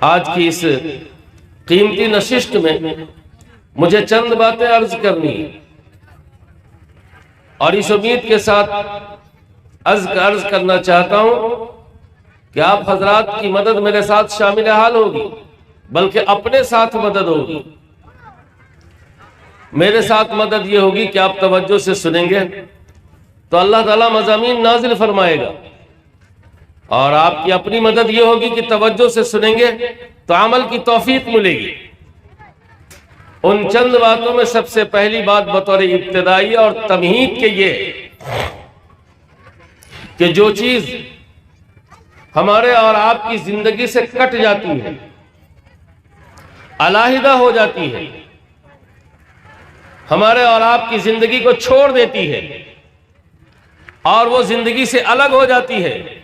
आज की इस कीमती नशिस्त में मुझे चंद बातें अर्ज करनी है और इस उम्मीद के साथ अर्ज करना चाहता हूं कि आप हजरात की मदद मेरे साथ शामिल हाल होगी, बल्कि अपने साथ मदद होगी। मेरे साथ मदद ये होगी कि आप तवज्जो से सुनेंगे तो अल्लाह ताला मज़ामीन नाजिल फरमाएगा, और आपकी अपनी मदद ये होगी कि तवज्जो से सुनेंगे तो अमल की तौफीक मिलेगी। उन चंद बातों में सबसे पहली बात बतौर इब्तिदाई और तमहीद के ये कि जो चीज हमारे और आपकी जिंदगी से कट जाती है, अलहदा हो जाती है, हमारे और आपकी जिंदगी को छोड़ देती है और वो जिंदगी से अलग हो जाती है,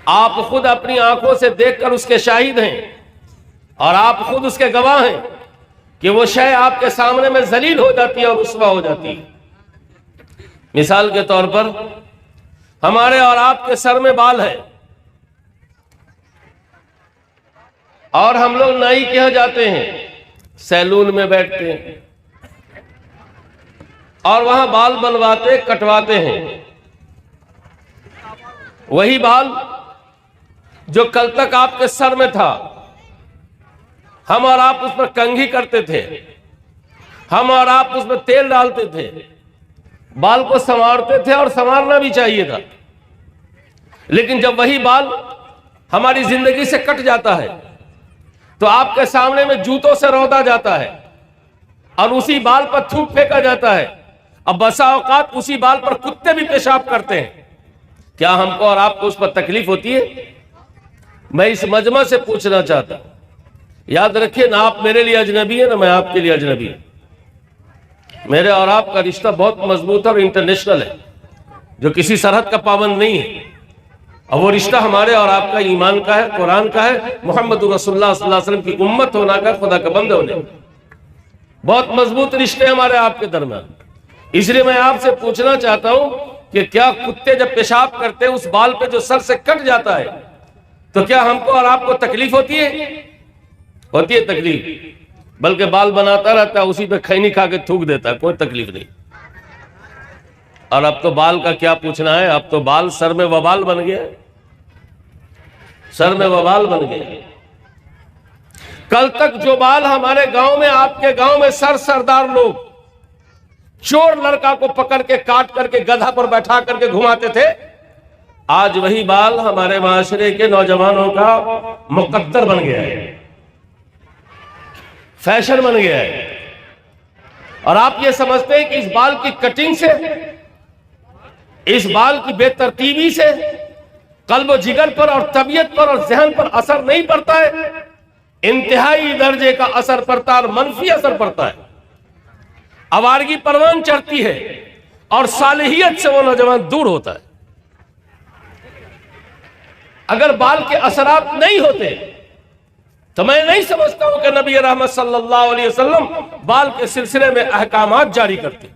आप खुद अपनी आंखों से देखकर उसके शाहिद हैं और आप खुद उसके गवाह हैं कि वो शय आपके सामने में जलील हो जाती है और रुस्वा हो जाती है। मिसाल के तौर पर हमारे और आपके सर में बाल है और हम लोग नाई के यहां जाते हैं, सैलून में बैठते हैं और वहां बाल बनवाते कटवाते हैं। वही बाल जो कल तक आपके सर में था, हम और आप उस पर कंघी करते थे, हम और आप उसमें तेल डालते थे, बाल को संवारते थे और संवारना भी चाहिए था। लेकिन जब वही बाल हमारी जिंदगी से कट जाता है तो आपके सामने में जूतों से रौंदा जाता है और उसी बाल पर थूक फेंका जाता है। अब बसा औकात उसी बाल पर कुत्ते भी पेशाब करते हैं। क्या हमको और आपको उस पर तकलीफ होती है? मैं इस मजमा से पूछना चाहता हूं, याद रखिए ना आप मेरे लिए अजनबी है ना मैं आपके लिए अजनबी हूं। मेरे और आपका रिश्ता बहुत मजबूत और इंटरनेशनल है, जो किसी सरहद का पाबंद नहीं है। और वो रिश्ता हमारे और आपका ईमान का है, कुरान का है, मोहम्मद रसूलुल्लाह सल्लल्लाहु अलैहि वसल्लम की उम्मत होना का, खुदा का बंदे होने का। बहुत मजबूत रिश्ते हमारे आपके दरमियान। इसलिए मैं आपसे पूछना चाहता हूं कि क्या कुत्ते जब पेशाब करते हैं उस बाल पे जो सर से कट जाता है, तो क्या हमको और आपको तकलीफ होती है? होती है तकलीफ, बल्कि बाल बनाता रहता है, उसी पे खैनी खा के थूक देता है, कोई तकलीफ नहीं। और अब तो बाल का क्या पूछना है, अब तो बाल सर में वबाल बन गया, सर में वबाल बन गया। कल तक जो बाल हमारे गांव में, आपके गांव में सरदार लोग चोर लड़का को पकड़ के काट करके गधा पर बैठा करके घुमाते थे, आज वही बाल हमारे माशरे के नौजवानों का मुकद्दर बन गया है, फैशन बन गया है। और आप ये समझते हैं कि इस बाल की कटिंग से, इस बाल की बेतरतीबी से कल्ब जिगर पर और तबीयत पर और जहन पर असर नहीं पड़ता है। इंतहाई दर्जे का असर पड़ता है और मनफी असर पड़ता है। आवारगी परवान चढ़ती है और सालिहियत से वो नौजवान दूर होता है। अगर बाल के असरात नहीं होते तो मैं नहीं समझता हूं कि नबी रहमत सल्लल्लाहु अलैहि वसल्लम बाल के सिलसिले में अहकामात जारी करते।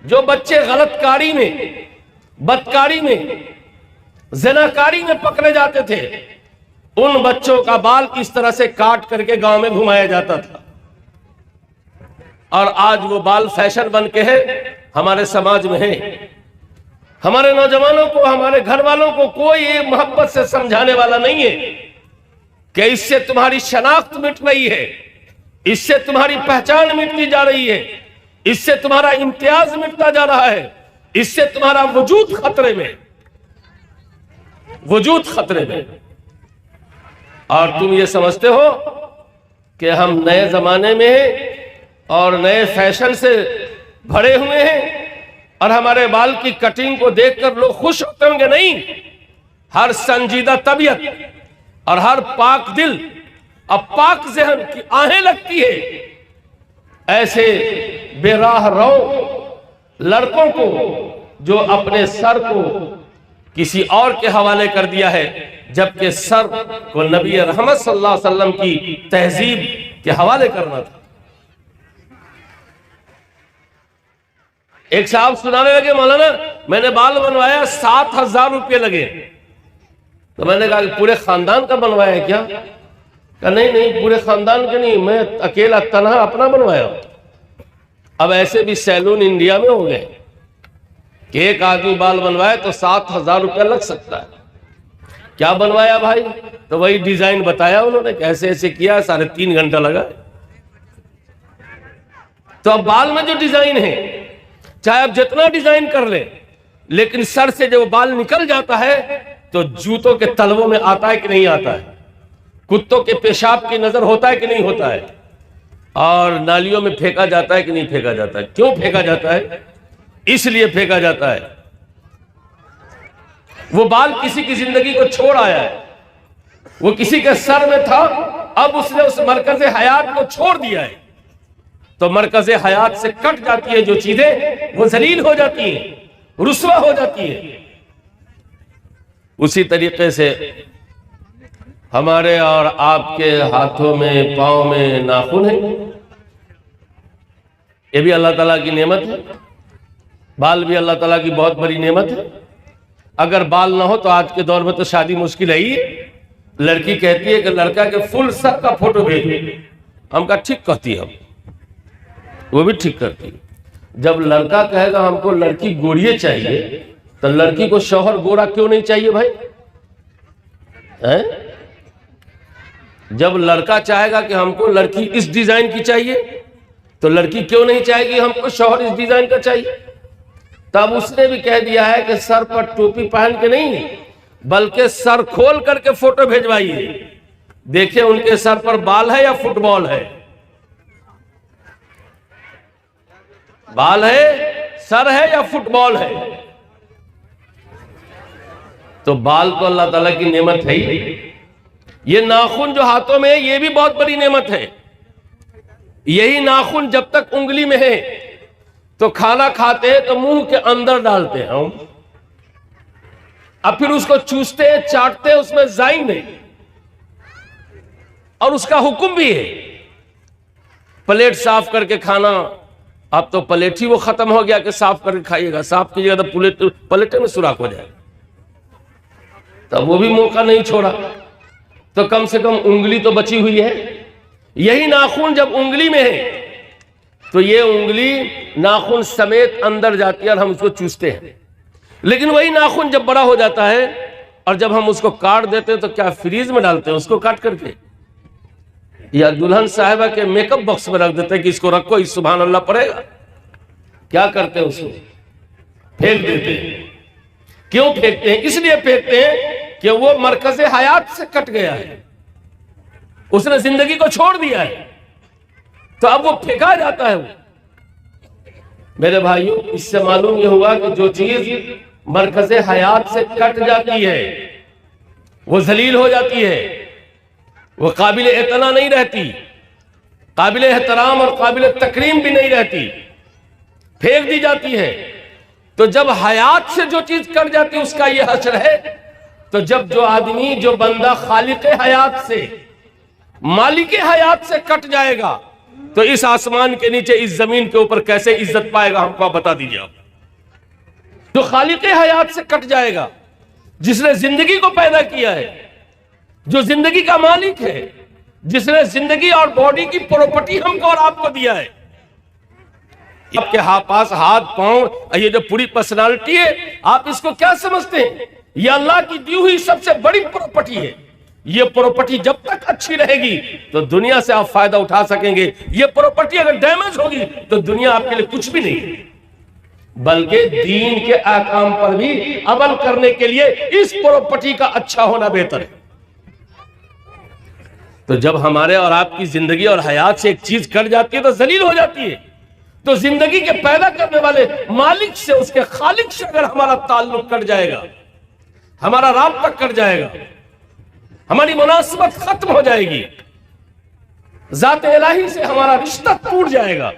जो बच्चे गलतकारी में, बदकारी में, ज़िनाकारी में पकड़े जाते थे, उन बच्चों का बाल इस तरह से काट करके गांव में घुमाया जाता था। और आज वो बाल फैशन बन के है, हमारे समाज में है। हमारे नौजवानों को, हमारे घर वालों को कोई ये मोहब्बत से समझाने वाला नहीं है कि इससे तुम्हारी शनाख्त मिट रही है, इससे तुम्हारी पहचान मिटती जा रही है, इससे तुम्हारा इम्तियाज मिटता जा रहा है, इससे तुम्हारा वजूद खतरे में, वजूद खतरे में। और तुम ये समझते हो कि हम नए जमाने में हैं और नए फैशन से भरे हुए हैं और हमारे बाल की कटिंग को देखकर लोग खुश होते होंगे। नहीं, हर संजीदा तबीयत और हर पाक दिल और पाक जहन की आहें लगती है ऐसे बेराह रो लड़कों को जो अपने सर को किसी और के हवाले कर दिया है, जबकि सर को नबी रहमत सल्लल्लाहु अलैहि वसल्लम की तहजीब के हवाले करना था। एक साहब सुनाने लगे, मौलाना मैंने बाल बनवाया 7,000 रुपये लगे। तो मैंने कहा कि पूरे खानदान का बनवाया है क्या? कहा नहीं नहीं, पूरे खानदान का नहीं, मैं अकेला तनहा अपना बनवाया। अब ऐसे भी सैलून इंडिया में हो गए कि एक आदमी बाल बनवाए तो 7,000 रुपया लग सकता है। क्या बनवाया भाई? तो वही डिजाइन बताया उन्होंने, कैसे ऐसे किया, 3.5 घंटा लगा। तो अब बाल में जो डिजाइन है, चाहे आप जितना डिजाइन कर ले, लेकिन सर से जब बाल निकल जाता है तो जूतों के तलवों में आता है कि नहीं आता है, कुत्तों के पेशाब की नजर होता है कि नहीं होता है, और नालियों में फेंका जाता है कि नहीं फेंका जाता है। क्यों फेंका जाता है? इसलिए फेंका जाता है, वो बाल किसी की जिंदगी को छोड़ आया है, वो किसी के सर में था, अब उसने उस मरकज़े हयात को छोड़ दिया है, तो मरकज़े हयात से कट जाती है जो चीजें, वो जलील हो जाती हैं, रुस्वा हो जाती है। उसी तरीके से हमारे और आपके हाथों में, पांव में नाखून है, ये भी अल्लाह ताला की नेमत है। बाल भी अल्लाह ताला की बहुत बड़ी नेमत है। अगर बाल ना हो तो आज के दौर में तो शादी मुश्किल है ही। लड़की कहती है कि लड़का के फुल सर का फोटो भेजो, हम कहा ठीक कहती है, वो भी ठीक करती है। जब लड़का कहेगा हमको लड़की गोरिये चाहिए, तो लड़की को शौहर गोरा क्यों नहीं चाहिए भाई? हैं? जब लड़का चाहेगा कि हमको लड़की इस डिजाइन की चाहिए, तो लड़की क्यों नहीं चाहेगी हमको शौहर इस डिजाइन का चाहिए? तब उसने भी कह दिया है कि सर पर टोपी पहन के नहीं, बल्कि सर खोल करके फोटो भेजवाइए, देखिए उनके सर पर बाल है या फुटबॉल है, बाल है, सर है या फुटबॉल है। तो बाल तो अल्लाह ताला की नेमत है ही। ये नाखून जो हाथों में है, ये भी बहुत बड़ी नेमत है। यही नाखून जब तक उंगली में है तो खाना खाते हैं तो मुंह के अंदर डालते हैं हम, अब फिर उसको चूसते हैं, चाटते हैं, उसमें जाइन नहीं, और उसका हुक्म भी है प्लेट साफ करके खाना। अब तो प्लेट ही वो खत्म हो गया कि साफ करके खाइएगा, साफ कीजिएगा तो प्लेट में सुराख हो जाएगा, तब वो भी मौका नहीं छोड़ा। तो कम से कम उंगली तो बची हुई है। यही नाखून जब उंगली में है तो ये उंगली नाखून समेत अंदर जाती है और हम उसको चूसते हैं। लेकिन वही नाखून जब बड़ा हो जाता है और जब हम उसको काट देते हैं तो क्या फ्रीज में डालते हैं उसको काट करके, या दुल्हन साहिबा के मेकअप बॉक्स में रख देते हैं कि इसको रखो, इस सुभान अल्लाह पड़ेगा? क्या करते हैं? उसको फेंक देते हैं। क्यों फेंकते हैं? इसलिए फेंकते हैं कि वो मरकज़े हयात से कट गया है, उसने जिंदगी को छोड़ दिया है, तो अब वो फेंका जाता है। वो मेरे भाइयों, इससे मालूम यह हुआ कि जो चीज मरकज़े हयात से कट जाती है वो जलील हो जाती है, वो काबिल एतना नहीं रहती, काबिल एहतराम और काबिल तकरीम भी नहीं रहती, फेंक दी जाती है। तो जब हयात से जो चीज कट जाती है उसका यह हश्र है। तो जब जो आदमी, जो बंदा खालिक हयात से, मालिक हयात से कट जाएगा तो इस आसमान के नीचे, इस जमीन के ऊपर कैसे इज्जत पाएगा? हमको आप बता दीजिए। आप जो खालिक हयात से कट जाएगा, जिसने जिंदगी को पैदा किया है, जो जिंदगी का मालिक है, जिसने जिंदगी और बॉडी की प्रॉपर्टी हमको और आपको दिया है, आपके पास हाथ पांव, ये जो पूरी पर्सनालिटी है, आप इसको क्या समझते हैं? ये अल्लाह की दी हुई सबसे बड़ी प्रॉपर्टी है। ये प्रॉपर्टी जब तक अच्छी रहेगी तो दुनिया से आप फायदा उठा सकेंगे। ये प्रॉपर्टी अगर डैमेज होगी तो दुनिया आपके लिए कुछ भी नहीं है, बल्कि दीन के अहकाम पर भी अमल करने के लिए इस प्रॉपर्टी का अच्छा होना बेहतर है। तो जब हमारे और आपकी जिंदगी और हयात से एक चीज कट जाती है तो जलील हो जाती है। तो जिंदगी के पैदा करने वाले मालिक से, उसके खालिक से अगर हमारा ताल्लुक कट जाएगा, हमारा राब्ता कट जाएगा, हमारी मुनासिबत खत्म हो जाएगी, जात इलाही से हमारा रिश्ता टूट जाएगा,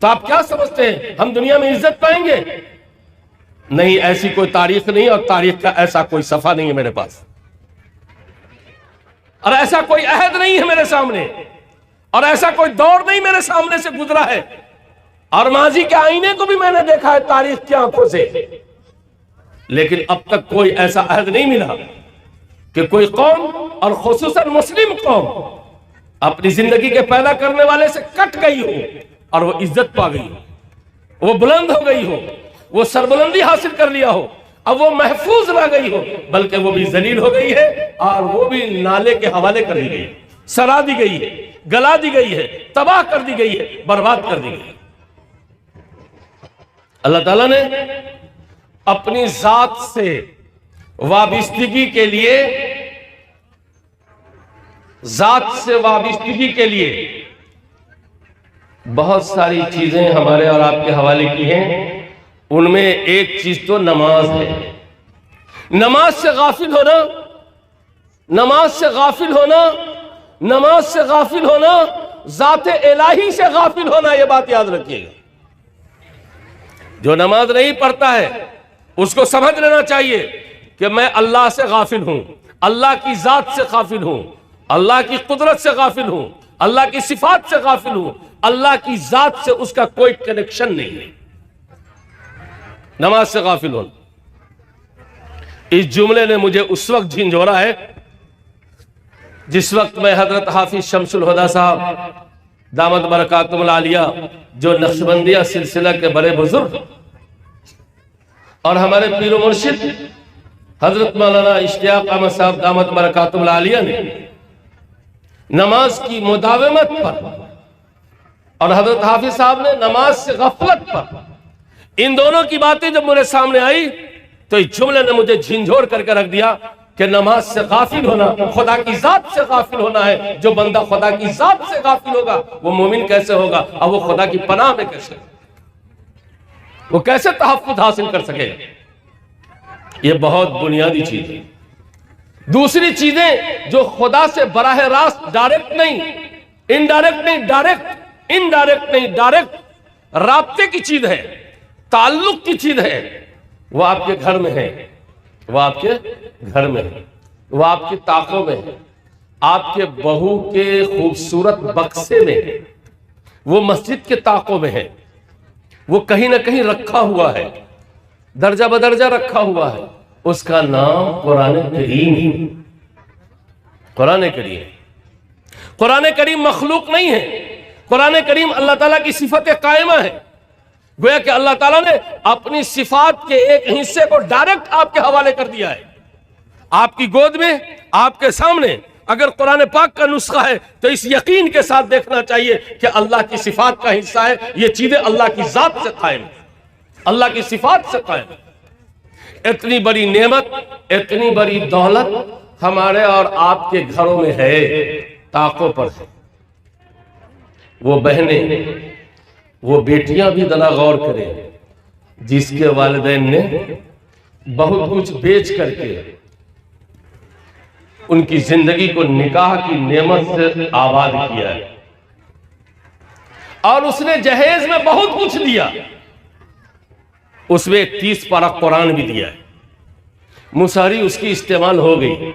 तो आप क्या समझते हैं हम दुनिया में इज्जत पाएंगे? नहीं, ऐसी कोई तारीख नहीं, और तारीख का ऐसा कोई सफा नहीं है मेरे पास, और ऐसा कोई अहद नहीं है मेरे सामने, और ऐसा कोई दौर नहीं मेरे सामने से गुजरा है, और माजी के आईने को भी मैंने देखा है तारीख की आंखों से, लेकिन अब तक कोई ऐसा अहद नहीं मिला कि कोई कौम और खुसूसन मुस्लिम कौम अपनी जिंदगी के पैदा करने वाले से कट गई हो और वो इज्जत पा गई हो, वो बुलंद हो गई हो, वो सरबुलंदी हासिल कर लिया हो, अब वो महफूज रह गई हो, बल्कि वो भी जलील हो गई है और वो भी नाले के हवाले कर दी गई है, सरा दी गई है, गला दी गई है, तबाह कर दी गई है, बर्बाद कर दी गई है। अल्लाह ताला ने अपनी जात से वाबिस्तगी के लिए, जात से वाबिस्तगी के लिए बहुत सारी चीजें हमारे और आपके हवाले की हैं। उनमें एक चीज तो नमाज है। नमाज से गाफिल होना, नमाज से गाफिल होना, नमाज से गाफिल होना, जाते इलाही से गाफिल होना, यह बात याद रखिएगा। जो नमाज नहीं पढ़ता है उसको समझ लेना चाहिए कि मैं अल्लाह से गाफिल हूं, अल्लाह की जात से गाफिल हूं, अल्लाह की कुदरत से गाफिल हूं, अल्लाह की सिफात से गाफिल हूं, अल्लाह की जात से उसका कोई कनेक्शन नहीं है। नमाज से गाफिल होना, इस जुमले ने मुझे उस वक्त झिंझोरा है जिस वक्त मैं हजरत हाफिज शमसुल हुदा साहब दामत बरकातुहुल आलिया, जो नक्शबंदिया सिलसिला के बड़े बुजुर्ग और हमारे पीर मुर्शिद हजरत मौलाना इश्तियाक अहमद साहब दामत बरकातुहुल आलिया ने नमाज की मुदावमत पर और हजरत हाफिज साहब ने नमाज से गफलत पर, इन दोनों की बातें जब मेरे सामने आई तो इस जुमले ने मुझे झिंझोर करके रख दिया कि नमाज से गाफिल होना खुदा की जात से गाफिल होना है। जो बंदा खुदा की जात से गाफिल होगा वो मोमिन कैसे होगा और वो खुदा की पनाह में कैसे, वो कैसे तहफ्फुज़ हासिल कर सकेगा। ये बहुत बुनियादी चीज है। दूसरी चीजें जो खुदा से बराह रास्त, डायरेक्ट नहीं, इनडायरेक्ट नहीं, डायरेक्ट, इनडायरेक्ट नहीं, डायरेक्ट राब्ते की चीज है, ताल्लुक की चीज है, वो आपके घर में है, वो आपके घर में है, वो आपकी ताकों में है, आपके बहू के खूबसूरत बक्से में है, वो मस्जिद के ताकों में है, वो कहीं ना कहीं रखा हुआ है, दर्जा बदर्जा रखा हुआ है। उसका नाम कुरान करीम। कुरान करीम, कुरान करीम मखलूक नहीं है। कुरान करीम अल्लाह ताला की सिफत कायमा है। गोया कि अल्लाह ताला ने अपनी सिफात के एक हिस्से को डायरेक्ट आपके हवाले कर दिया है। आपकी गोद में, आपके सामने अगर कुरान पाक का नुस्खा है तो इस यकीन के साथ देखना चाहिए कि अल्लाह की सिफात का हिस्सा है। ये चीजें अल्लाह की जात से कायम है, अल्लाह की सिफात से कायम है। इतनी बड़ी नेमत, इतनी बड़ी दौलत हमारे और आपके घरों में है, ताकों पर है। वो बहनें, वो बेटियां भी जरा गौर करें जिसके वालिदैन ने बहुत कुछ बेच करके उनकी जिंदगी को निकाह की नेमत से आबाद किया है और उसने जहेज में बहुत कुछ दिया, उसमें 30 पारा कुरान भी दिया है। मुसहरी उसकी इस्तेमाल हो गई,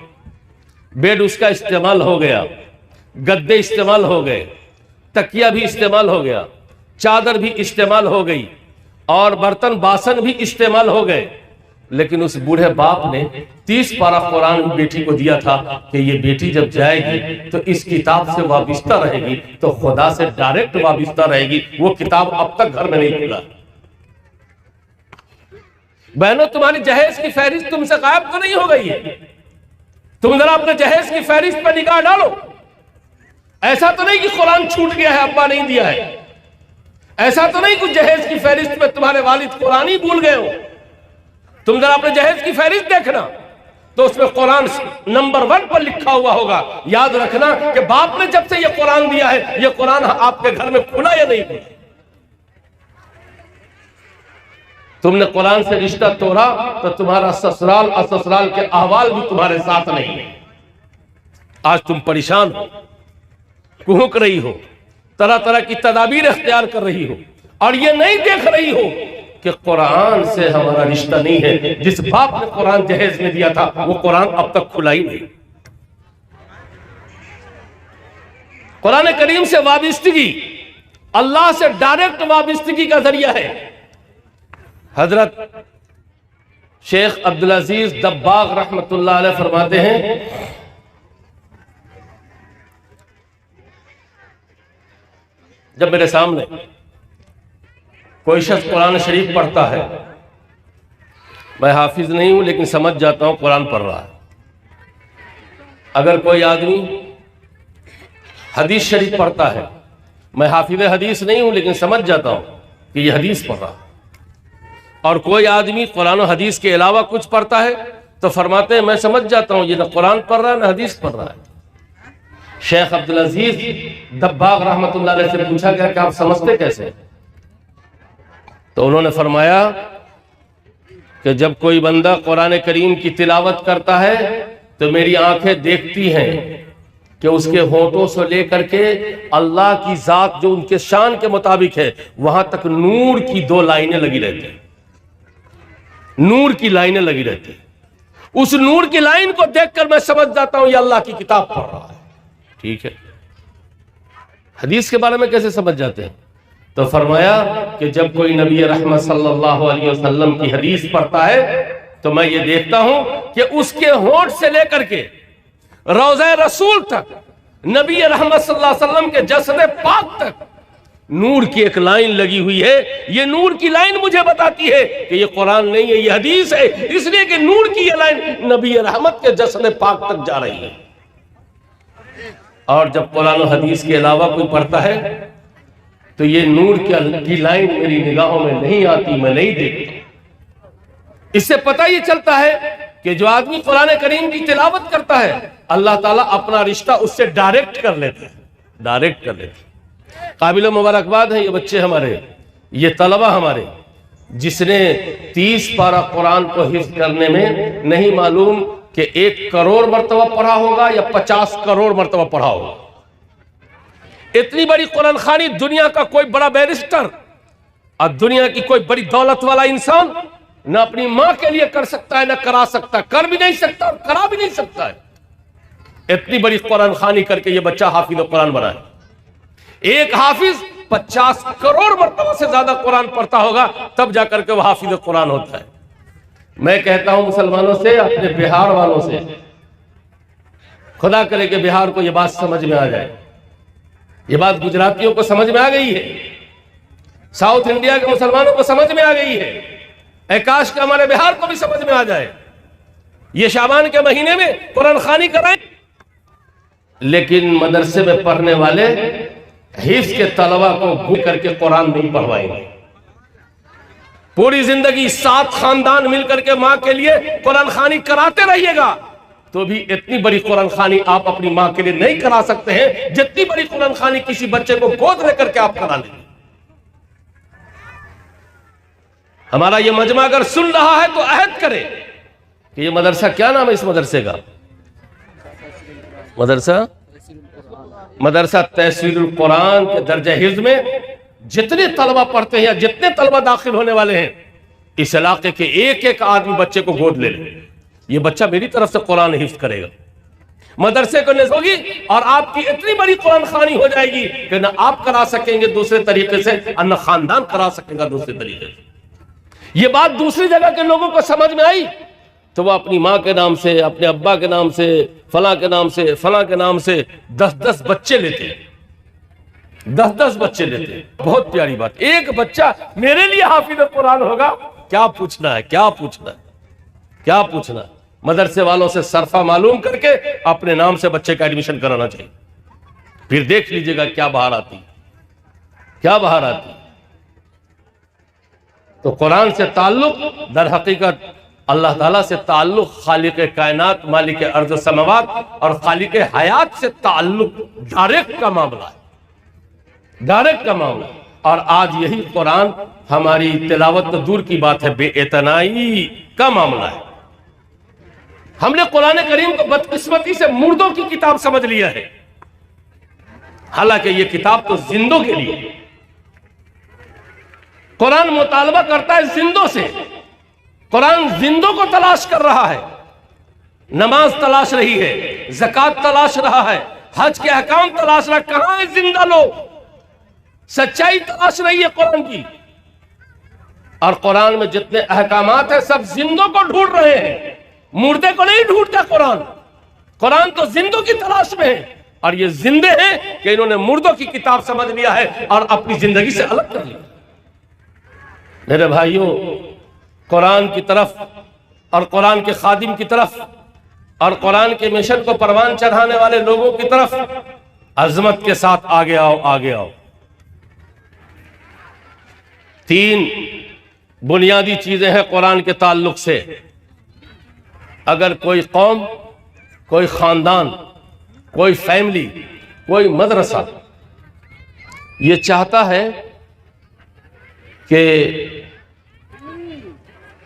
बेड उसका इस्तेमाल हो गया, गद्दे इस्तेमाल हो गए, तकिया भी इस्तेमाल हो गया, चादर भी इस्तेमाल हो गई और बर्तन बासन भी इस्तेमाल हो गए। लेकिन उस बूढ़े बाप ने 30 पारा कुरान बेटी को दिया था कि ये बेटी जब जाएगी तो इस किताब से वाबिस्ता रहेगी, तो खुदा से डायरेक्ट वाबिस्ता रहेगी। वो किताब अब तक घर में नहीं खुला। बहनों, तुम्हारी जहेज की फहरिस्त तुमसे गायब तो नहीं हो गई है। तुम जरा अपने जहेज की फहरिस्त पर निगाह डालो। ऐसा तो नहीं कि कुरान छूट गया है, अब्बा नहीं दिया है। ऐसा तो नहीं कुछ जहेज की फहरिस्त में तुम्हारे वालिद कुरान ही भूल गए हो। तुम जरा अपने जहेज की फहरिस्त देखना तो उसमें कुरान नंबर 1 पर लिखा हुआ होगा। याद रखना कि बाप ने जब से यह कुरान दिया है, यह कुरान आपके घर में खुला या नहीं खुला। तुमने कुरान से रिश्ता तोड़ा तो तुम्हारा ससुराल और ससुराल के अहवाल भी तुम्हारे साथ नहीं है। आज तुम परेशान हो, कुहुक रही हो, तरह तरह की तदाबीर इख्तियार कर रही हो और ये नहीं देख रही हो कि कुरान से हमारा रिश्ता नहीं है। जिस बाप ने कुरान जहेज में दिया था वो कुरान अब तक खुला ही नहीं। कुरान करीम से वाबिस्तगी अल्लाह से डायरेक्ट वाबिस्तगी का जरिया है। हजरत शेख अब्दुल अजीज दब्बाग रहमतुल्लाह अलैह फरमाते हैं, जब मेरे सामने कोई शख्स कुरान शरीफ पढ़ता है, मैं हाफिज नहीं हूं लेकिन समझ जाता हूं कुरान पढ़ रहा है। अगर कोई आदमी हदीस शरीफ पढ़ता है, मैं हाफिज हदीस नहीं हूं लेकिन समझ जाता हूं कि ये हदीस पढ़ रहा है। और कोई आदमी कुरान और हदीस के अलावा कुछ पढ़ता है तो फरमाते हैं मैं समझ जाता हूं ये ना कुरान पढ़ रहा है ना हदीस पढ़ रहा है। शेख अब्दुल अजीज दब्बाग रहमतुल्लाह अलैह से पूछा गया कि आप समझते कैसे? तो उन्होंने फरमाया कि जब कोई बंदा कुरान करीम की तिलावत करता है तो मेरी आंखें देखती हैं कि उसके होठों से लेकर के अल्लाह की जात जो उनके शान के मुताबिक है वहां तक नूर की 2 लाइनें लगी रहती हैं, नूर की लाइनें लगी रहती हैं। उस नूर की लाइन को देखकर मैं समझ जाता हूं ये अल्लाह की किताब पढ़ रहा है। ठीक है, हदीस के बारे में कैसे समझ जाते हैं? तो फरमाया कि जब कोई नबी रहमत सल्लल्लाहु अलैहि वसल्लम की हदीस पढ़ता है तो मैं ये देखता हूं कि उसके होंठ से लेकर के रोज़ा रसूल तक, नबी रहमत सल्लल्लाहु अलैहि वसल्लम के जसद पाक तक नूर की एक लाइन लगी हुई है। ये नूर की लाइन मुझे बताती है कि ये कुरान नहीं है, ये हदीस है, इसलिए कि नूर की ये लाइन नबी रहमत के जसद पाक तक जा रही है। और जब कुरान और हदीस के अलावा कोई पढ़ता है तो ये नूर की लाइन मेरी निगाहों में नहीं आती, मैं नहीं देखता। इससे पता ये चलता है कि जो आदमी कुरान करीम की तिलावत करता है अल्लाह ताला अपना रिश्ता उससे डायरेक्ट कर लेता है, डायरेक्ट कर लेता है। काबिल मुबारकबाद है ये बच्चे हमारे, ये तलबा हमारे, जिसने 30 पारा कुरान को हिफ्ज करने में नहीं मालूम कि 1 करोड़ मरतबा पढ़ा होगा या 50 करोड़ मरतबा पढ़ा होगा। इतनी बड़ी कुरान खानी दुनिया का कोई बड़ा बैरिस्टर और दुनिया की कोई बड़ी दौलत वाला इंसान न अपनी मां के लिए कर सकता है, न करा सकता, कर भी नहीं सकता और करा भी नहीं सकता है। इतनी बड़ी कुरान खानी करके ये बच्चा हाफिज कुरान बना है। एक हाफिज 50 करोड़ मरतबा से ज्यादा कुरान पढ़ता होगा तब जाकर के वो हाफिज कुरान होता है। मैं कहता हूं मुसलमानों से, अपने बिहार वालों से, खुदा करे कि बिहार को यह बात समझ में आ जाए। ये बात गुजरातियों को समझ में आ गई है, साउथ इंडिया के मुसलमानों को समझ में आ गई है, आकाश के हमारे बिहार को भी समझ में आ जाए। ये शाबान के महीने में कुरान खानी कराएं, लेकिन मदरसे में पढ़ने वाले हिफ्ज के तलबा को गुम करके कुरान नहीं पढ़वाएंगे। पूरी जिंदगी 7 खानदान मिलकर के मां के लिए कुरान खानी कराते रहिएगा तो भी इतनी बड़ी कुरान खानी आप अपनी मां के लिए नहीं करा सकते हैं जितनी बड़ी कुरान खानी किसी बच्चे को गोद लेकर के आप करा लेंगे। हमारा ये मजमा अगर सुन रहा है तो अहद करे कि ये मदरसा, क्या नाम है इस मदरसे का? मदरसा तहसीलुल कुरान के दर्जे हिफ्ज में जितने तलबा पढ़ते हैं या जितने तलबा दाखिल होने वाले हैं, इस इलाके के एक एक आदमी बच्चे को गोद ले ले, ये बच्चा मेरी तरफ से कुरान हिफ्ज करेगा। मदरसे को नज़र होगी और आपकी इतनी बड़ी कुरान खानी हो जाएगी कि ना आप करा सकेंगे दूसरे तरीके से और न खानदान करा सकेगा दूसरे तरीके से। ये बात दूसरी जगह के लोगों को समझ में आई तो वह अपनी माँ के नाम से, अपने अब्बा के नाम से, फला के नाम से, फला के नाम से 10-10 बच्चे लेते हैं, 10-10 बच्चे लेते हैं। बहुत प्यारी बात, एक बच्चा मेरे लिए हाफिज कुरान होगा, क्या पूछना है, क्या पूछना है, क्या पूछना है। मदरसे वालों से सरफा मालूम करके अपने नाम से बच्चे का एडमिशन कराना चाहिए, फिर देख लीजिएगा क्या बाहर आती, क्या बाहर आती। तो कुरान से ताल्लुक दर हकीकत अल्लाह ताला से ताल्लुक, खालिक कायनात, मालिक अर्ज़ व समावात और खालिक हयात से ताल्लुक डायरेक्ट का मामला है, डायरेक्ट का मामला। और आज यही कुरान हमारी तिलावत तो दूर की बात है, बेइतनाई का मामला है। हमने कुरान करीम को बदकिस्मती से मुर्दों की किताब समझ लिया है, हालांकि यह किताब तो जिंदों के लिए। कुरान मुतालबा करता है जिंदों से, कुरान जिंदों को तलाश कर रहा है। नमाज तलाश रही है, ज़कात तलाश रहा है, हज के अहकाम तलाश रहा है। कहां है जिंदा लोग? सच्चाई तलाश रही है कुरान की। और कुरान में जितने अहकामात है सब जिंदों को ढूंढ रहे हैं, मुर्दे को नहीं ढूंढता कुरान। कुरान तो जिंदों की तलाश में है, और ये जिंदे हैं कि इन्होंने मुर्दों की किताब समझ लिया है और अपनी जिंदगी से अलग कर लिया। मेरे भाइयों, कुरान की तरफ और कुरान के खादिम की तरफ और कुरान के मिशन को परवान चढ़ाने वाले लोगों की तरफ अजमत के साथ आगे आओ, आगे आओ। 3 बुनियादी चीजें हैं कुरान के ताल्लुक से। अगर कोई कौम, कोई खानदान, कोई फैमिली, कोई मदरसा ये चाहता है कि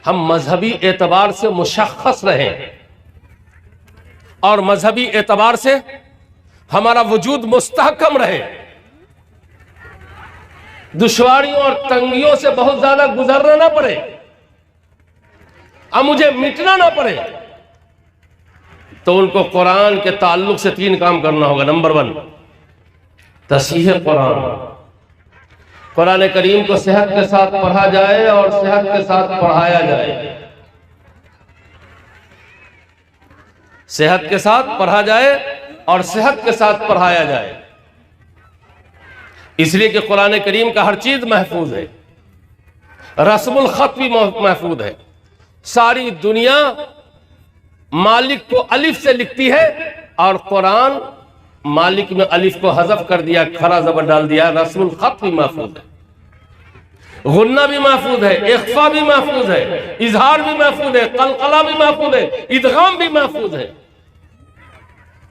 हम मजहबी एतबार से मुशख्खस रहें और मजहबी एतबार से हमारा वजूद मुस्तहकम रहे, दुश्वारियों और तंगियों से बहुत ज्यादा गुजरना ना पड़े, अब मुझे मिटना ना पड़े, तो उनको कुरान के ताल्लुक से 3 काम करना होगा। नंबर 1, तसीह कुरान। कुरान करीम को सेहत के साथ पढ़ा जाए और सेहत के साथ पढ़ाया जाए। सेहत के साथ पढ़ा जाए और सेहत के साथ पढ़ाया जाए, इसलिए कि कुरान करीम का हर चीज महफूज है, रस्मुल खत भी महफूज है। सारी दुनिया मालिक को अलिफ से लिखती है और कुरान मालिक में अलिफ को हज़फ कर दिया, खरा ज़बर डाल दिया। रस्मुल खत भी महफूज है, गुन्ना भी महफूज है, इख्फा भी महफूज है, इजहार भी महफूज है, कलकला भी महफूज है, इदगाम भी महफूज है,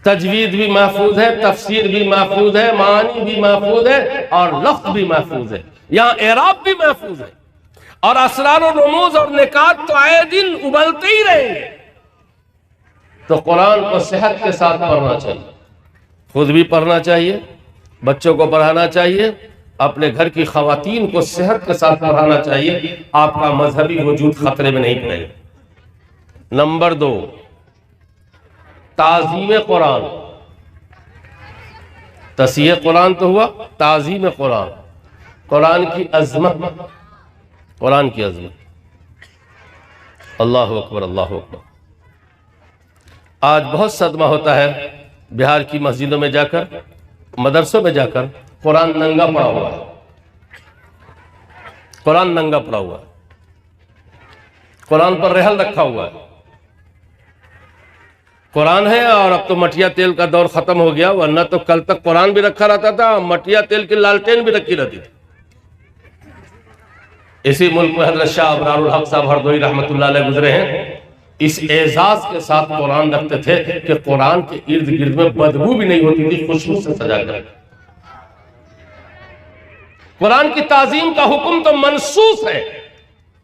तजवीद भी महफूज है, तफसीर भी महफूज है, मानी भी महफूज है और लफ्ज़ भी महफूज है। यहां एराब भी महफूज है और असरार और रमूज और निकात तो आए दिन उबलते ही रहेंगे। तो कुरान को सेहत के साथ पढ़ना चाहिए, खुद भी पढ़ना चाहिए, बच्चों को पढ़ाना चाहिए, अपने घर की खवातीन को सेहत के साथ पढ़ाना चाहिए। आपका मजहबी वजूद खतरे में नहीं पड़ेगा। नंबर 2, ताज़ीम कुरान। तसीह कुरान तो हुआ, ताज़ीम कुरान, कुरान की अजमत, कुरान की अजमत। अल्लाह अकबर, अल्लाह अकबर। आज बहुत सदमा होता है बिहार की मस्जिदों में जाकर, मदरसों में जाकर, कुरान नंगा पड़ा हुआ है, कुरान नंगा पड़ा हुआ है, कुरान पर रहल रखा हुआ है। कुरान है और अब तो मटिया तेल का दौर खत्म हो गया, वरना तो कल तक कुरान भी रखा रहता था, मटिया तेल की लालटेन भी रखी रहती थी। इसी मुल्क में हज़रत शाह अबरारुल हक साहब हरदोई रहमतुल्लाह अलैह गुजरे हैं, इस एजाज के साथ कुरान रखते थे कि कुरान के इर्द गिर्द में बदबू भी नहीं होती थी, खुशबू से सजा कर। कुरान की ताजीम का हुक्म तो मनसूस है।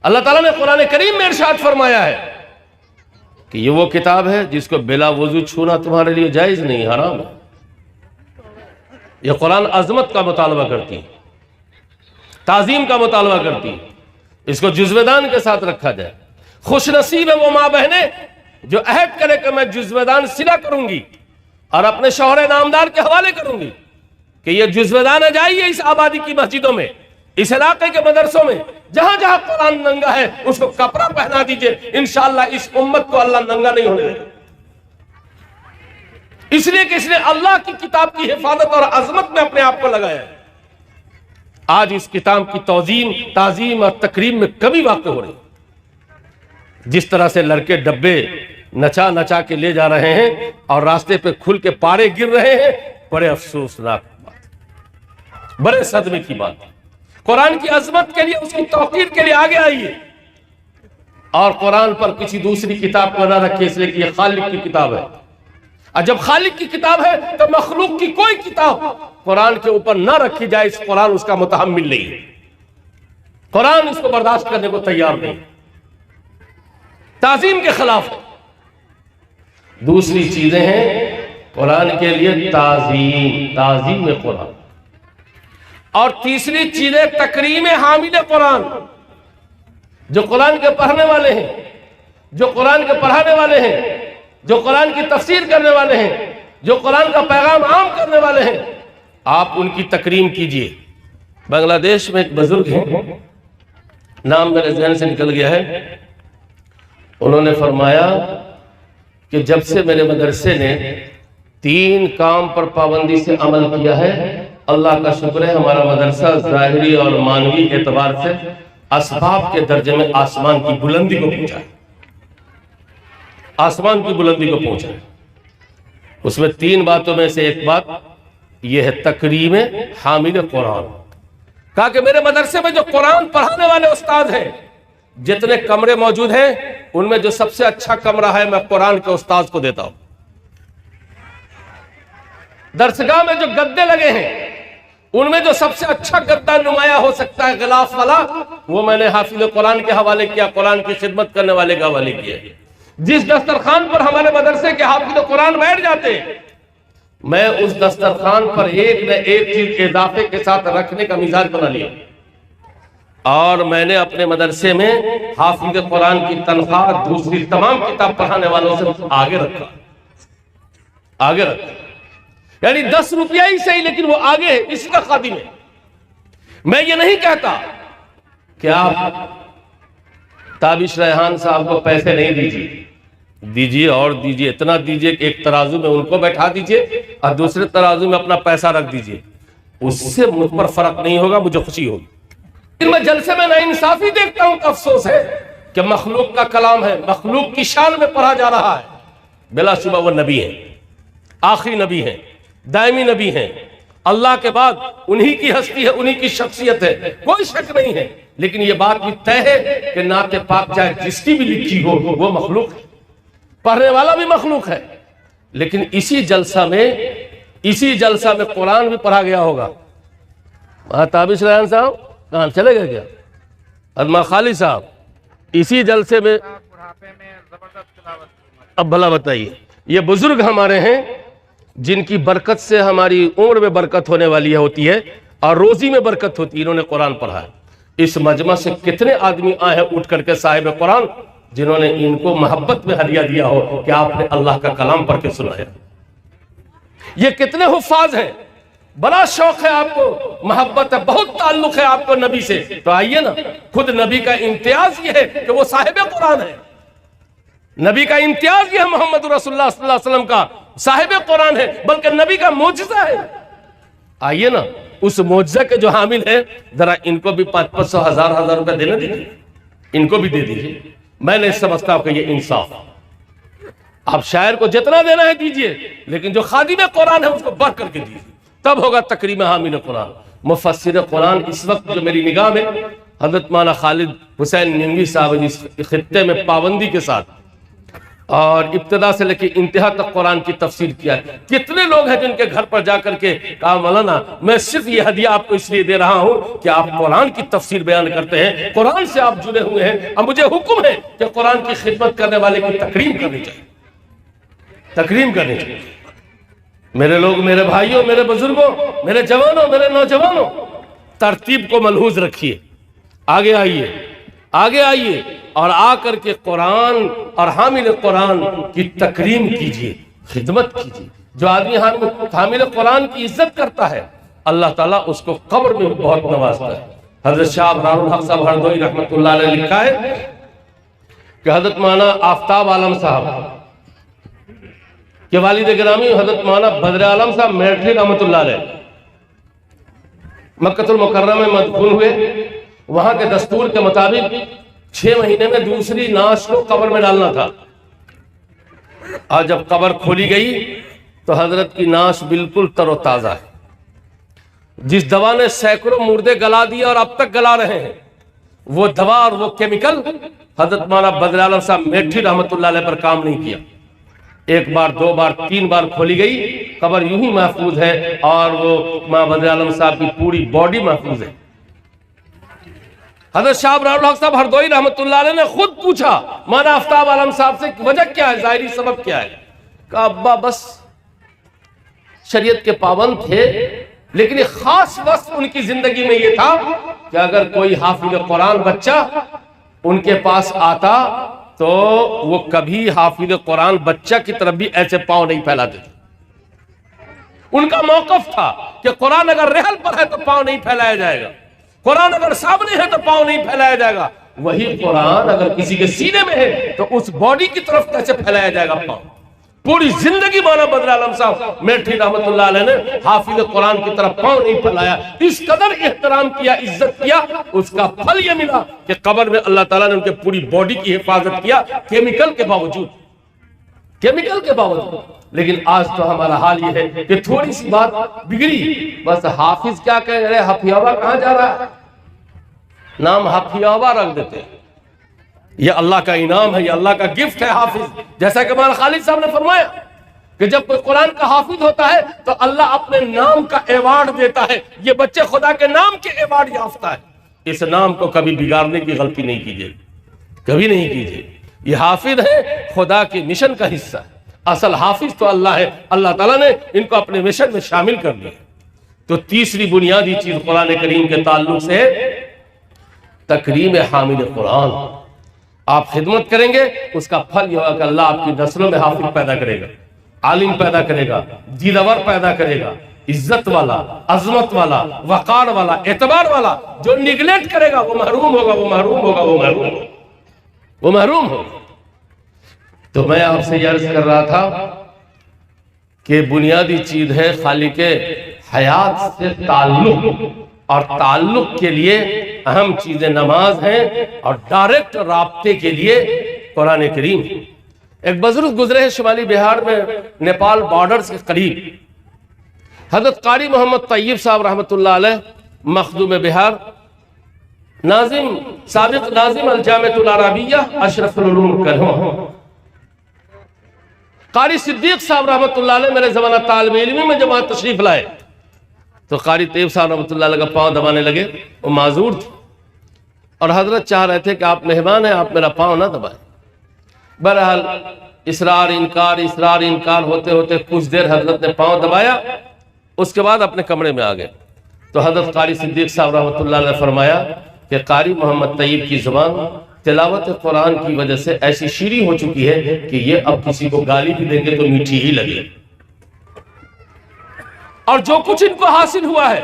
अल्लाह ताला ने कुरान करीम में इरशाद फरमाया है कि ये वो किताब है जिसको बिला वजू छूना तुम्हारे लिए जायज नहीं, हराम है। ये कुरान अजमत का मुतालबा करती है, ताजीम का मुतालबा करती है, इसको जुज़्वेदान के साथ रखा जाए। खुश नसीब है वो माँ बहने जो अहद करे कि मैं जुज़्वेदान सिला करूंगी और अपने शौहर नामदार के हवाले करूंगी कि ये जुज़्वेदान जाइए इस आबादी की मस्जिदों में, इस इलाके के मदरसों में, जहां जहां कुरान नंगा है उसको कपड़ा पहना दीजिए। इंशाअल्लाह इस उम्मत को अल्लाह नंगा नहीं होने देगा, इसलिए कि इसने अल्लाह की किताब की हिफाजत और अजमत में अपने आप को लगाया है। आज इस किताब की तौजीम, ताजीम और तकरीम में कमी वाक़ हो रही। जिस तरह से लड़के डब्बे नचा नचा के ले जा रहे हैं और रास्ते पे खुल के पारे गिर रहे हैं, बड़े अफसोसनाक बात, बड़े सदमे की बात। कुरान की अजमत के लिए, उसकी तौकीर के लिए आगे आइए और कुरान पर किसी दूसरी किताब को ना रखिए, इसलिए कि यह खालिक की किताब है। और जब खालिक की किताब है तो मखलूक की कोई किताब कुरान के ऊपर ना रखी जाए। इस कुरान उसका मुतहम्मिल नहीं है, कुरान इसको बर्दाश्त करने को तैयार नहीं, ताजीम के खिलाफ है। दूसरी चीजें हैं कुरान के लिए ताजीम, ताजीम कुरान। और तीसरी चीजें तकरीम हामिल कुरान। जो कुरान के पढ़ने वाले हैं, जो कुरान के पढ़ाने वाले हैं, जो कुरान की तफसीर करने वाले हैं, जो कुरान का पैगाम आम करने वाले हैं, आप उनकी तकरीम कीजिए। बांग्लादेश में एक बुजुर्ग हैं, नाम मेरे जहन से निकल गया है। उन्होंने फरमाया कि जब से मेरे मदरसे ने 3 काम पर पाबंदी से अमल किया है, अल्लाह का शुक्र है, हमारा मदरसा ज़ाहिरी और मानवी एतबार से असबाब के दर्जे में आसमान की बुलंदी को पहुंचा है, आसमान की बुलंदी को पहुंचा है। उसमें 3 बातों में से एक बात यह है तकरीम हामिल कुरान। कहा कि मेरे मदरसे में जो कुरान पढ़ाने वाले उस्ताद हैं, जितने कमरे मौजूद हैं, उनमें जो सबसे अच्छा कमरा है मैं कुरान के उस्ताद को देता हूं। दरसगाह में जो गद्दे लगे हैं, उनमें जो सबसे अच्छा गद्दा नुमाया हो सकता है गिलाफ वाला, वो मैंने हाफिज कुरान के हवाले किया, कुरान की खिदमत करने वाले के हवाले किया। जिस दस्तरखान पर हमारे मदरसे के हाफिज कुरान बैठ जाते हैं, मैं उस दस्तरखान पर एक न एक चीज इजाफे के साथ रखने का मिजाज बना लिया, और मैंने अपने मदरसे में हाफिज कुरान की तनख्वाह दूसरी तमाम किताब पढ़ाने वालों से आगे रखा, आगे रखा। यानी 10 रुपया ही सही, लेकिन वो आगे है, इसका खादिम है। मैं ये नहीं कहता कि आप ताबिश रेहान साहब को पैसे नहीं दीजिए, दीजिए और दीजिए, इतना दीजिए कि एक तराजू में उनको बैठा दीजिए और दूसरे तराजू में अपना पैसा रख दीजिए, उससे मुझ पर फर्क नहीं होगा, मुझे खुशी होगी। लेकिन मैं जलसे में नाइंसाफी देखता हूं, अफसोस है कि मखलूक का कलाम है, मखलूक की शान में पढ़ा जा रहा है। बिलाशुबा वो नबी है, आखिरी नबी है, दायमी नबी है, अल्लाह के बाद उन्हीं की हस्ती है, उन्हीं की शख्सियत है, कोई शक नहीं है। लेकिन ये बात भी तय है कि नाते पाक चाहे जिसकी भी लिखी हो वो मखलूक है, पढ़ने वाला भी मखलूक है। लेकिन इसी जलसा में कुरान भी पढ़ा गया होगा। ताबिश रेहान साहब कहाँ चले गए क्या? अदमा खाली साहब इसी जलसे में, अब भला बताइए, ये बुजुर्ग हमारे हैं जिनकी बरकत से हमारी उम्र में बरकत होने वाली होती है और रोजी में बरकत होती है, इन्होंने कुरान पढ़ा है। इस मजमा से कितने आदमी आए हैं उठ करके साहिब कुरान, जिन्होंने इनको मोहब्बत में हदिया दिया हो कि आपने अल्लाह का कलाम पढ़ के सुनाया। ये कितने हुफ्फाज हैं, बड़ा शौक है आपको, मोहब्बत है, बहुत ताल्लुक है आपको नबी से, तो आइए ना। खुद नबी का इम्तियाज ये है कि वो साहिब कुरान है, नबी का इम्तियाज ये है, मोहम्मद रसूलुल्लाह सल्लल्लाहु अलैहि वसल्लम का साहिब कुरान है, बल्कि नबी का मोजिज़ा है। आइए ना, उस मोजिज़ा के जो हामिल है, जरा इनको भी 500 हजार रुपए देने दीजिए, इनको भी दे दीजिए। मैं नहीं समझता कि ये इंसाफ। आप शायर को जितना देना है दीजिए, लेकिन जो खादिम कुरान है उसको बढ़ करके दीजिए, तब होगा तकरीम हामिल कुरान। मुफस्सिर कुरान इस वक्त जो मेरी निगाह में हजरत मौलाना खालिद हुसैन निंगवी साहब इस खित्ते में पाबंदी के साथ और इब्तिदा से लेकर इंतहा तक कुरान की तफसीर किया है। कितने लोग हैं जिनके घर पर जाकर के कहा मौलाना मैं सिर्फ ये हदिया आपको इसलिए दे रहा हूं कि आप कुरान की तफसीर बयान करते हैं, कुरान से आप जुड़े हुए हैं, अब मुझे हुक्म है कि कुरान की खिदमत करने वाले की तकरीम करनी चाहिए, तकरीम करनी चाहिए। मेरे लोग, मेरे भाइयों, मेरे बुजुर्गों, मेरे जवानों, मेरे नौजवानों, तरतीब को मलहूज रखिए, आगे आइए, आगे आइए और आकर के कुरान और हामिल कुरान की तकरीम कीजिए, खिदमत कीजिए। जो आदमी हामिल कुरान की इज्जत करता है, अल्लाह ताला उसको कब्र में बहुत नवाजता है। हजरत शाह अबरारुल हक साहब हरदोई रहमतुल्लाह अलैह लिखा है कि हजरत मौलाना आफ्ताब आलम साहब के वालिद गिरामी हजरत मौलाना बदर आलम साहब मेरठी रहमतुल्लाह अलैह मक्कतुल मुकर्रमा में मदफून हुए। वहां के दस्तूर के मुताबिक 6 महीने में दूसरी नाश को कब्र में डालना था, और जब कब्र खोली गई तो हजरत की नाश बिल्कुल तरोताजा है। जिस दवा ने सैकड़ों मुर्दे गला दिए और अब तक गला रहे हैं, वो दवा और वो केमिकल हजरत मौलाना बदर आलम साहब मेठी रहमतुल्लाह अलैह पर काम नहीं किया। 1 बार 2 बार 3 बार खोली गई, कब्र यूं ही महफूज है और वो मां बदर आलम साहब की पूरी बॉडी महफूज है। हजरत शाह अबरारुल हक साहब हरदोई रहमतुल्लाह अलैह ने खुद पूछा मौलाना आफ्ताब आलम साहब से वजह क्या है, जाहिरी सबब क्या है? कहा अब्बा बस शरीयत के पाबंद थे, लेकिन एक खास वक्त उनकी जिंदगी में यह था कि अगर कोई हाफिज कुरान बच्चा उनके पास आता तो वो कभी हाफिज कुरान बच्चा की तरफ भी ऐसे पांव नहीं फैलाते थे। उनका मौकफ था कि कुरान अगर रहल पर है तो पांव नहीं फैलाया जाएगा। कुरान अगर सामने है तो पांव नहीं फैलाया जाएगा, वही कुरान अगर किसी के सीने में है तो उस बॉडी की तरफ कैसे फैलाया जाएगा पांव। पूरी जिंदगी मौलाना बदर आलम साहब मेठी रहमतुल्लाह अलैह ने हाफिज कुरान की तरफ पांव नहीं फैलाया, इस कदर एहतराम किया, इज्जत किया, उसका फल यह मिला कि कब्र में अल्लाह ताला ने उनके पूरी बॉडी की हिफाजत किया, केमिकल के बावजूद, केमिकल के बावजूद। लेकिन आज तो हमारा हाल ये है कि थोड़ी सी बात बिगड़ी, बस हाफिज क्या कह रहे, हफियावा कहां जा रहा है, नाम हफियावा रख देते हैं। ये अल्लाह का इनाम है, ये अल्लाह का गिफ्ट है हाफिज। जैसा कि मौलाना खालिद साहब ने फरमाया कि जब कोई कुरान का हाफिज होता है तो अल्लाह अपने नाम का अवार्ड देता है। ये बच्चे खुदा के नाम के अवार्ड याफ्ता है, इस नाम को कभी बिगाड़ने की गलती नहीं कीजिए, कभी नहीं कीजिए। ये हाफिज है, खुदा के मिशन का हिस्सा है। असल हाफिज तो अल्लाह है, अल्लाह ताला ने इनको अपने मिशन में शामिल कर लिया। तो तीसरी बुनियादी चीज कुरान करीम के ताल्लुक से तकरीम हामिल कुरान। आप खिदमत करेंगे, उसका फल यह होगा कि अल्लाह आपकी नस्लों में हाफिज पैदा करेगा, आलिम पैदा करेगा, दीदावर पैदा करेगा, इज्जत वाला, अजमत वाला, वकार वाला, एतबार वाला। जो निगलेक्ट करेगा वो महरूम होगा, वो महरूम होगा, वो महरूम होगा, वो महरूम होगा। तो मैं आपसे ये अर्ज कर रहा था कि बुनियादी चीज है खालिक हयात से ताल्लुक, और ताल्लुक के लिए अहम चीजें नमाज हैं, और डायरेक्ट राब्ते के लिए कुरान करीम। एक बुजुर्ग गुजरे हैं शुमाली बिहार में, नेपाल बॉर्डर के करीब, हजरत कारी मोहम्मद तैयब साहब रहमतुल्लाह अलैह, मखदूम बिहार, नाजिम, साबिक नाजिम अल जामिअतुल अरबिया अशरफुल उलूम कन्हो। कारी सिद्दीक साहब रहमतुल्लाह अलैह मेरे जमाना तालिब इल्मी में जब वहां तशरीफ लाए तो कारी तैयब साहब रहमतुल्लाह अलैह का पांव दबाने लगे, वो माजूर थे और हजरत चाह रहे थे कि आप मेहमान हैं, आप मेरा पांव ना दबाएं। बहरहाल इसरार इनकार होते होते कुछ देर हजरत ने पांव दबाया, उसके बाद अपने कमरे में आ गए। तो हजरत कारी सिद्दीक साहब रहमतुल्लाह अलैह फरमाया कि कारी मोहम्मद तैयब की जुबान तिलावत कुरान की वजह से ऐसी शीरी हो चुकी है कि ये अब किसी को गाली भी देंगे तो मीठी ही लगे। और जो कुछ इनको हासिल हुआ है,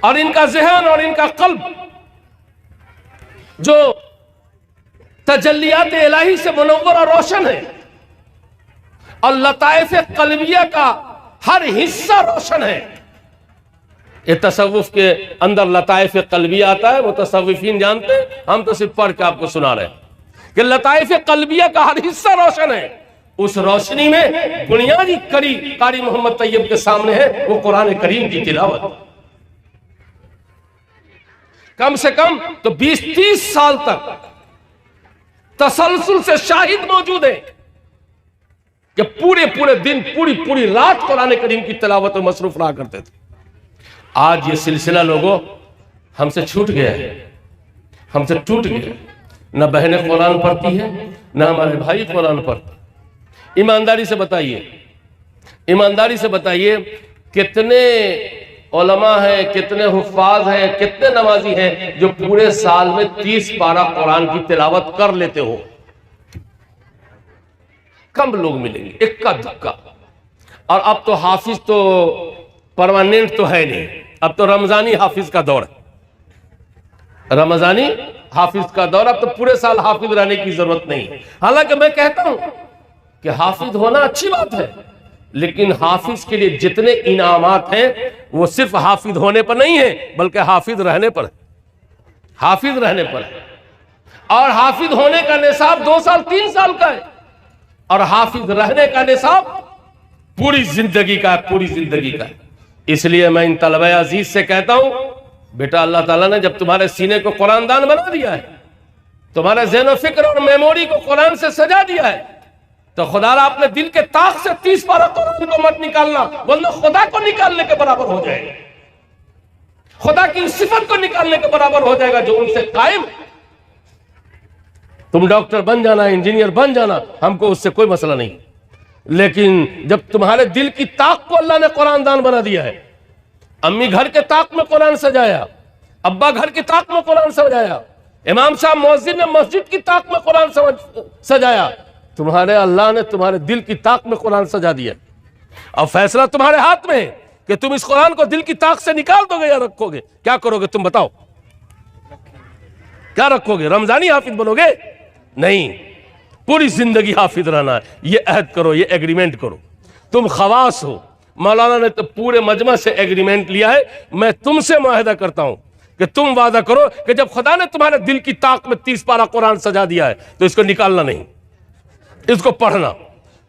और इनका ज़हन और इनका कल्ब जो तजल्लियात इलाही से मुनव्वर और रोशन है, और लताइफ कल्बिया का हर हिस्सा रोशन है। ये तसव्वुफ के अंदर लताइफ कल्बिया आता है, वो तसव्वुफीन जानते हैं, हम तो सिर्फ पढ़ के आपको सुना रहे हैं कि लताइफ कल्बिया का हर हिस्सा रोशन है। उस रोशनी में बुनियादी कड़ी कारी मोहम्मद तैयब के सामने है, वो कुरान करीम की तिलावत। कम से कम तो 20-30 साल तक तसलसल से शाहिद मौजूद है कि पूरे दिन पूरी रात कुरान करीम की तिलावत में मसरूफ रहा करते थे। आज ये सिलसिला लोगों हमसे छूट गया है, हमसे टूट गया। न बहनें कुरान पढ़ती है, न हमारे भाई कुरान पढ़ते। ईमानदारी से बताइए कितने उलमा हैं, कितने हुफ्फाज हैं, कितने नमाजी हैं जो पूरे साल में 30 पारा कुरान की तिलावत कर लेते हो? कम लोग मिलेंगे, इक्का दुक्का। और अब तो हाफिज तो परमानेंट तो है नहीं, अब तो रमजानी हाफिज का दौर है, रमजानी हाफिज का दौर। अब तो पूरे साल हाफिज रहने की जरूरत नहीं है। हालांकि मैं कहता हूं कि हाफिज होना अच्छी बात है, लेकिन हाफिज के लिए जितने इनामात हैं वो सिर्फ हाफिज होने पर नहीं है, बल्कि हाफिज रहने पर है, हाफिज रहने पर है। और हाफिज होने का निसाब 2 साल 3 साल का है, और हाफिज रहने का निसाब पूरी जिंदगी का है, पूरी जिंदगी का है। इसलिए मैं इन तलबा अजीज से कहता हूं, बेटा अल्लाह ताला ने जब तुम्हारे सीने को कुरान दान बना दिया है, तुम्हारे ज़हन और फिक्र और मेमोरी को कुरान से सजा दिया है, तो खुदारा अपने दिल के ताक से 30 पारा कुरान को मत निकालना, वरना खुदा को निकालने के बराबर हो जाएगा, खुदा की सिफत को निकालने के बराबर हो जाएगा जो उनसे कायम। तुम डॉक्टर बन जाना, इंजीनियर बन जाना, हमको उससे कोई मसला नहीं, लेकिन जब तुम्हारे दिल की ताक को अल्लाह ने कुरान दान बना दिया है, अम्मी घर के ताक में कुरान सजाया, अब्बा घर की ताक में कुरान सजाया, इमाम साहब मुअज्जिन ने मस्जिद की ताक में कुरान सजाया, तुम्हारे अल्लाह ने तुम्हारे दिल की ताक में कुरान सजा दिया। अब फैसला तुम्हारे हाथ में है कि तुम इस कुरान को दिल की ताक से निकाल दोगे या रखोगे? क्या करोगे तुम बताओ? क्या रखोगे? रमजानी हाफिज बनोगे? नहीं, पूरी जिंदगी हाफिज रहना है। ये अहद करो, ये एग्रीमेंट करो। तुम खवास हो, मौलाना ने तो पूरे मजमा से एग्रीमेंट लिया है। मैं तुमसे मुआहदा करता हूं कि तुम वादा करो कि जब खुदा ने तुम्हारे दिल की ताक में 30 पारा कुरान सजा दिया है तो इसको निकालना नहीं, इसको पढ़ना,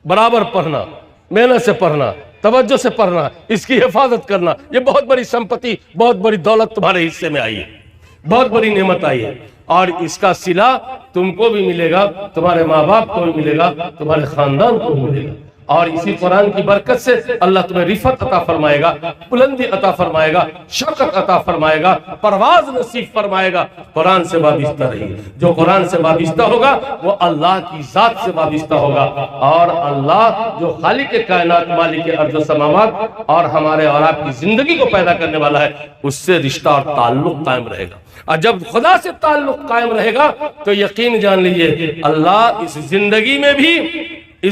बराबर पढ़ना, मेहनत से पढ़ना, तवज्जो से पढ़ना, इसकी हिफाजत करना। ये बहुत बड़ी संपत्ति, बहुत बड़ी दौलत तुम्हारे हिस्से में आई है, बहुत बड़ी नेमत आई है, और इसका सिला तुमको भी मिलेगा, तुम्हारे माँ बाप को भी मिलेगा, तुम्हारे खानदान को भी मिलेगा। और इसी कुरान की बरकत से अल्लाह तुम्हें रिफत अता फरमाएगा, बुलंदी अता फरमाएगा, शौकत अता फरमाएगा, परवाज नसीब फरमाएगा। कुरान से वाबिस्ता रहिए। जो कुरान से वाबिस्ता होगा वो अल्लाह की जात से वाबिस्ता होगा, और अल्लाह जो खालिक कायनात, मालिक अर्ज़ समावात और हमारे और आपकी जिंदगी को पैदा करने वाला है, उससे रिश्ता और ताल्लुक कायम रहेगा। और जब खुदा से ताल्लुक कायम रहेगा तो यकीन जान लीजिए अल्लाह इस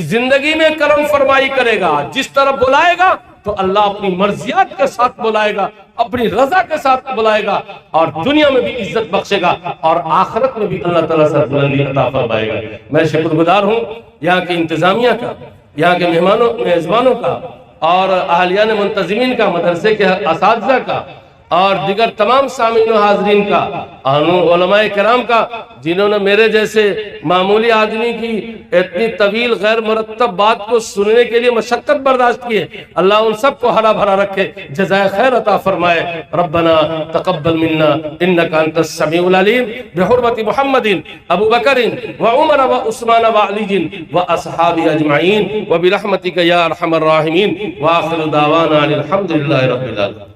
जिंदगी में करम फरमाई करेगा। जिस तरफ बुलाएगा तो अल्लाह अपनी मर्जियात के साथ बुलाएगा, अपनी रजा के साथ बुलाएगा, और दुनिया में भी इज्जत बख्शेगा और आखिरत में भी अल्लाह ताला से बुलंदी अता फरमाएगा। मैं शुक्रगुजार हूँ यहाँ की इंतजामिया का, यहाँ के मेहमानों का, और अहलियान मुंतजिमीन का, मदरसे के असातिज़ा का, और दिगर तमाम सामीन और हाजरीन का, उलमाए किराम का, जिन्होंने मेरे जैसे मामूली आदमी की इतनी तवील गैर मुरत्तब बात को सुनने के लिए मशक्कत बर्दाश्त की है। अल्लाह उन सबको हरा भरा रखे, जज़ाए खैर अता फरमाए। रब्बना तक़ब्बल मिन्ना इन्नका अंतस समीउल अलीम बिहुर्मति मुहम्मदिन अबू बकरिन व उमर व उस्मान व अलीजिन व अस्हाबी अजमाइन व बिरहमतिका या अरहमर राहिमीन व आखिरु दावाना अनिल हम्दुलिल्लाहि रब्बिल आलमीन।